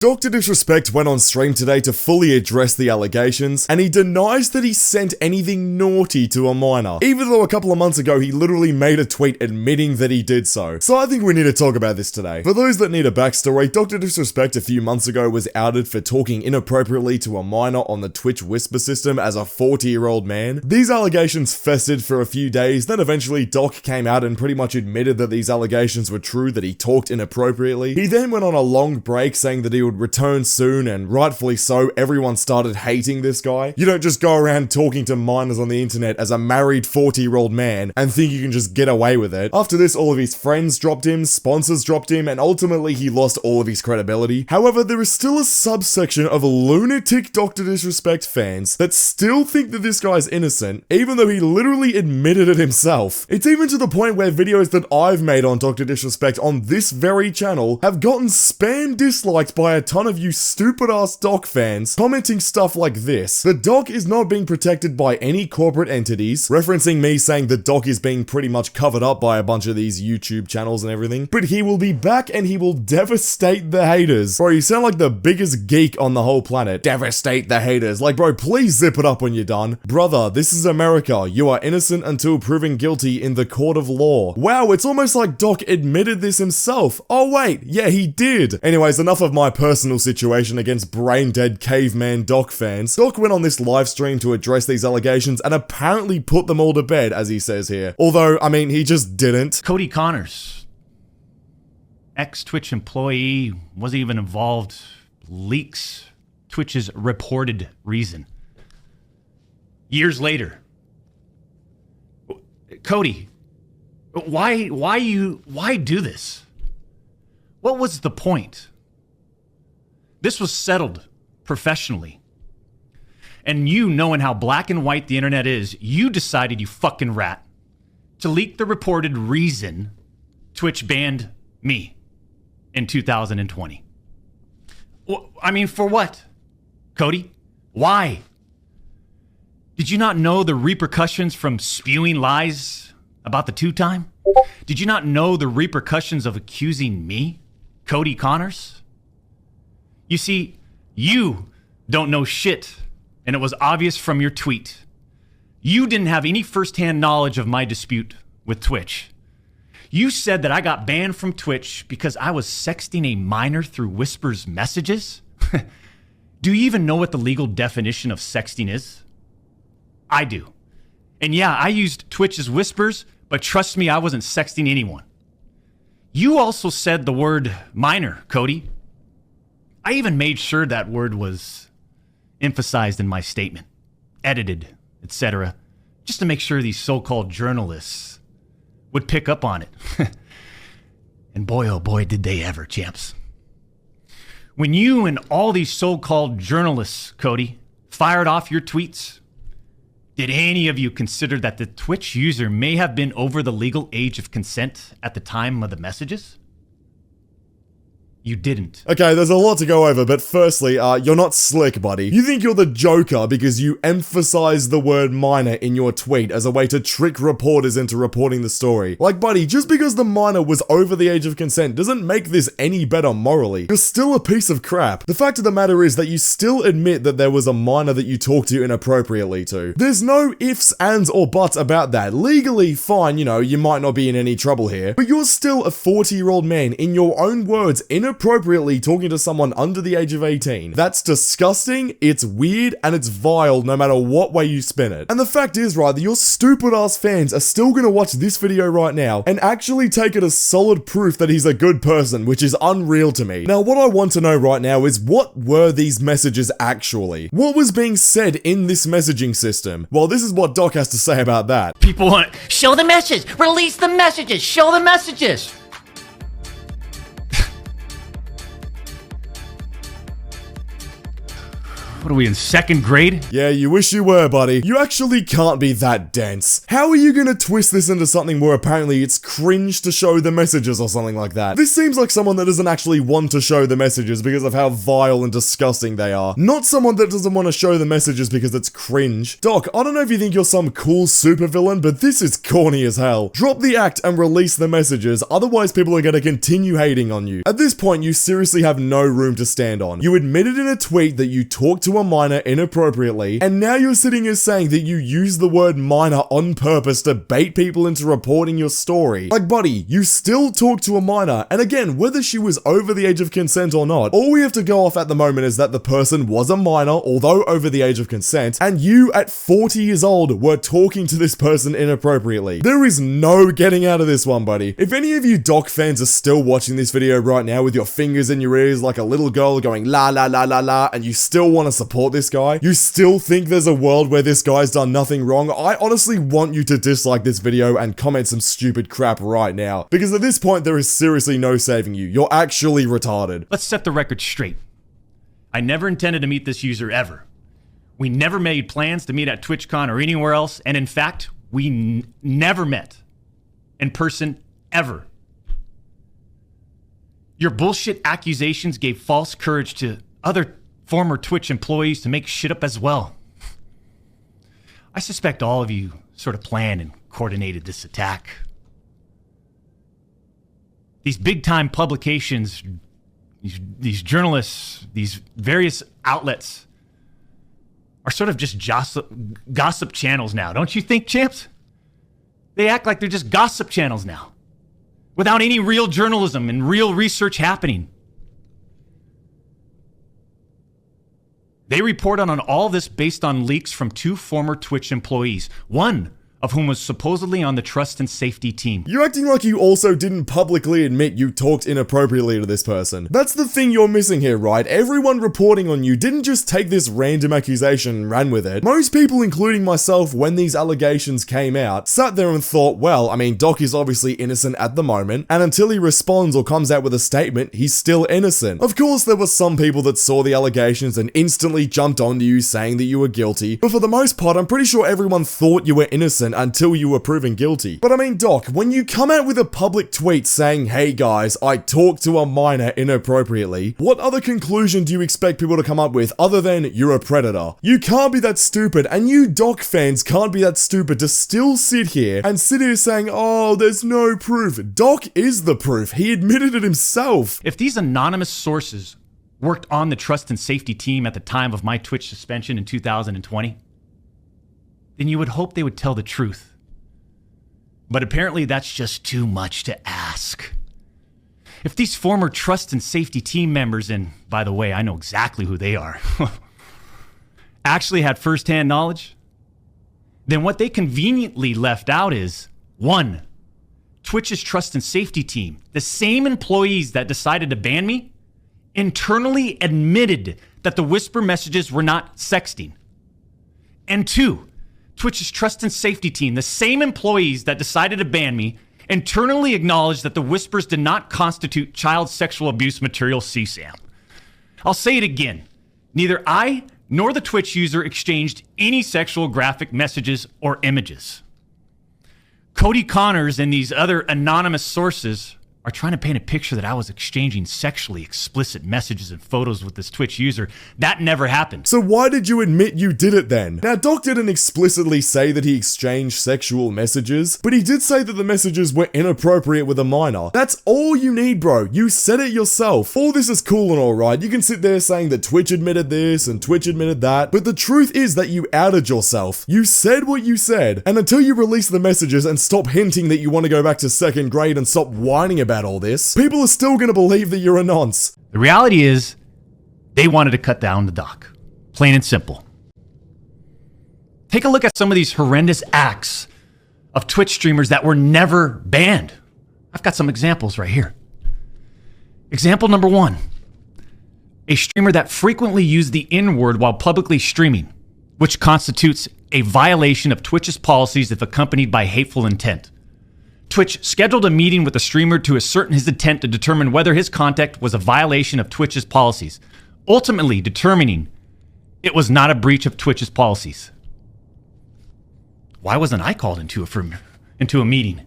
Dr. Disrespect went on stream today to fully address the allegations, and he denies that he sent anything naughty to a minor, even though a couple of months ago he literally made a tweet admitting that he did so. So I think we need to talk about this today. For those that need a backstory, Dr. Disrespect a few months ago was outed for talking inappropriately to a minor on the Twitch Whisper system as a 40-year-old man. These allegations festered for a few days, then eventually Doc came out and pretty much admitted that these allegations were true, that he talked inappropriately. He then went on a long break saying that he would return soon, and rightfully so, everyone started hating this guy. You don't just go around talking to minors on the internet as a married 40-year-old man and think you can just get away with it. After this, all of his friends dropped him, sponsors dropped him, and ultimately he lost all of his credibility. However, there is still a subsection of lunatic Dr. Disrespect fans that still think that this guy's innocent, even though he literally admitted it himself. It's even to the point where videos that I've made on Dr. Disrespect on this very channel have gotten spam disliked by a ton of you stupid ass Doc fans commenting stuff like this. The Doc is not being protected by any corporate entities, referencing me saying the Doc is being pretty much covered up by a bunch of these YouTube channels and everything, but he will be back and he will devastate the haters. Bro, you sound like the biggest geek on the whole planet. Devastate the haters. Like, bro, please zip it up when you're done. Brother, this is America. You are innocent until proven guilty in the court of law. Wow, it's almost like Doc admitted this himself. Oh wait, yeah, he did. Anyways, enough of my personal situation against brain-dead caveman Doc fans. Doc went on this live stream to address these allegations and apparently put them all to bed, as he says here. Although, I mean, he just didn't. Cody Connors, ex-Twitch employee, wasn't even involved, leaks Twitch's reported reason. Years later, Cody, why do this? What was the point? This was settled professionally. And you, knowing how black and white the internet is, you decided, you fucking rat, to leak the reported reason Twitch banned me in 2020. I mean, for what? Cody? Why? Did you not know the repercussions from spewing lies about the two-time? Did you not know the repercussions of accusing me, Cody Connors? You see, you don't know shit, and it was obvious from your tweet. You didn't have any firsthand knowledge of my dispute with Twitch. You said that I got banned from Twitch because I was sexting a minor through Whisper's messages? Do you even know what the legal definition of sexting is? I do. And yeah, I used Twitch's Whispers, but trust me, I wasn't sexting anyone. You also said the word minor, Cody. I even made sure that word was emphasized in my statement, edited, etc., just to make sure these so-called journalists would pick up on it. And boy, oh boy, did they ever, champs. When you and all these so-called journalists, Cody, fired off your tweets, did any of you consider that the Twitch user may have been over the legal age of consent at the time of the messages? You didn't. Okay, there's a lot to go over, but firstly, you're not slick, buddy. You think you're the Joker because you emphasize the word minor in your tweet as a way to trick reporters into reporting the story. Like, buddy, just because the minor was over the age of consent doesn't make this any better morally. You're still a piece of crap. The fact of the matter is that you still admit that there was a minor that you talked to inappropriately to. There's no ifs, ands, or buts about that. Legally, fine, you know, you might not be in any trouble here, but you're still a 40-year-old man, in your own words, inappropriately talking to someone under the age of 18. That's disgusting, it's weird, and it's vile no matter what way you spin it. And the fact is, right, that your stupid ass fans are still gonna watch this video right now and actually take it as solid proof that he's a good person, which is unreal to me. Now, what I want to know right now is, what were these messages actually? What was being said in this messaging system? Well, this is what Doc has to say about that. People want, show the message, release the messages, show the messages. What are we in second grade? Yeah, you wish you were, buddy. You actually can't be that dense. How are you gonna twist this into something where apparently it's cringe to show the messages or something like that? This seems like someone that doesn't actually want to show the messages because of how vile and disgusting they are. Not someone that doesn't want to show the messages because it's cringe. Doc, I don't know if you think you're some cool supervillain, but this is corny as hell. Drop the act and release the messages, otherwise people are gonna continue hating on you. At this point, you seriously have no room to stand on. You admitted in a tweet that you talked to a minor inappropriately, and now you're sitting here saying that you used the word minor on purpose to bait people into reporting your story. Like, buddy, you still talked to a minor, and again, whether she was over the age of consent or not, all we have to go off at the moment is that the person was a minor, although over the age of consent, and you at 40 years old were talking to this person inappropriately. There is no getting out of this one, buddy. If any of you Doc fans are still watching this video right now with your fingers in your ears like a little girl going la la la la la, and you still want to support this guy, you still think there's a world where this guy's done nothing wrong, I honestly want you to dislike this video and comment some stupid crap right now, because at this point there is seriously no saving you. You're actually retarded. Let's set the record straight. I never intended to meet this user ever. We never made plans to meet at TwitchCon or anywhere else, and in fact, we never met in person ever. Your bullshit accusations gave false courage to other former Twitch employees to make shit up as well. I suspect all of you sort of planned and coordinated this attack. These big-time publications, these journalists, these various outlets are sort of just gossip channels now, don't you think, champs? They act like they're just gossip channels now, without any real journalism and real research happening. They report on all this based on leaks from 2 former Twitch employees, one of whom was supposedly on the trust and safety team. You're acting like you also didn't publicly admit you talked inappropriately to this person. That's the thing you're missing here, right? Everyone reporting on you didn't just take this random accusation and ran with it. Most people, including myself, when these allegations came out, sat there and thought, well, I mean, Doc is obviously innocent at the moment, and until he responds or comes out with a statement, he's still innocent. Of course, there were some people that saw the allegations and instantly jumped onto you saying that you were guilty, but for the most part, I'm pretty sure everyone thought you were innocent until you were proven guilty. But I mean, Doc, when you come out with a public tweet saying, hey guys, I talked to a minor inappropriately, what other conclusion do you expect people to come up with other than you're a predator? You can't be that stupid, and you Doc fans can't be that stupid to still sit here saying, oh, there's no proof. Doc is the proof. He admitted it himself. If these anonymous sources worked on the trust and safety team at the time of my Twitch suspension in 2020, then you would hope they would tell the truth. But apparently that's just too much to ask. If these former trust and safety team members, and by the way, I know exactly who they are, actually had firsthand knowledge, then what they conveniently left out is, 1, Twitch's trust and safety team, the same employees that decided to ban me, internally admitted that the whisper messages were not sexting. And 2, Twitch's trust and safety team, the same employees that decided to ban me, internally acknowledged that the whispers did not constitute child sexual abuse material CSAM. I'll say it again. Neither I nor the Twitch user exchanged any sexual graphic messages or images. Cody Connors and these other anonymous sources are trying to paint a picture that I was exchanging sexually explicit messages and photos with this Twitch user. That never happened. So why did you admit you did it then? Now, Doc didn't explicitly say that he exchanged sexual messages, but he did say that the messages were inappropriate with a minor. That's all you need, bro. You said it yourself. All this is cool and all right. You can sit there saying that Twitch admitted this and Twitch admitted that, but the truth is that you outed yourself. You said what you said, and until you release the messages and stop hinting that you want to go back to second grade and stop whining about all this, people are still going to believe that you're a nonce. The reality is, they wanted to cut down the Doc. Plain and simple. Take a look at some of these horrendous acts of Twitch streamers that were never banned. I've got some examples right here. Example number 1. A streamer that frequently used the N-word while publicly streaming, which constitutes a violation of Twitch's policies if accompanied by hateful intent. Twitch scheduled a meeting with the streamer to ascertain his intent to determine whether his conduct was a violation of Twitch's policies, ultimately determining It was not a breach of Twitch's policies. Why wasn't I called into a meeting?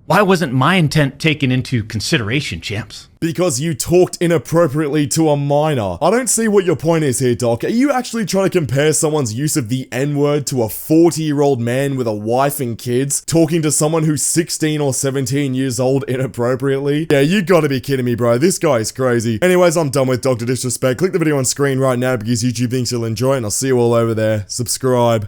Why wasn't my intent taken into consideration, champs? Because you talked inappropriately to a minor. I don't see what your point is here, Doc. Are you actually trying to compare someone's use of the N-word to a 40-year-old man with a wife and kids talking to someone who's 16 or 17 years old inappropriately? Yeah, you gotta be kidding me, bro. This guy is crazy. Anyways, I'm done with Dr. Disrespect. Click the video on screen right now because YouTube thinks you'll enjoy it, and I'll see you all over there. Subscribe.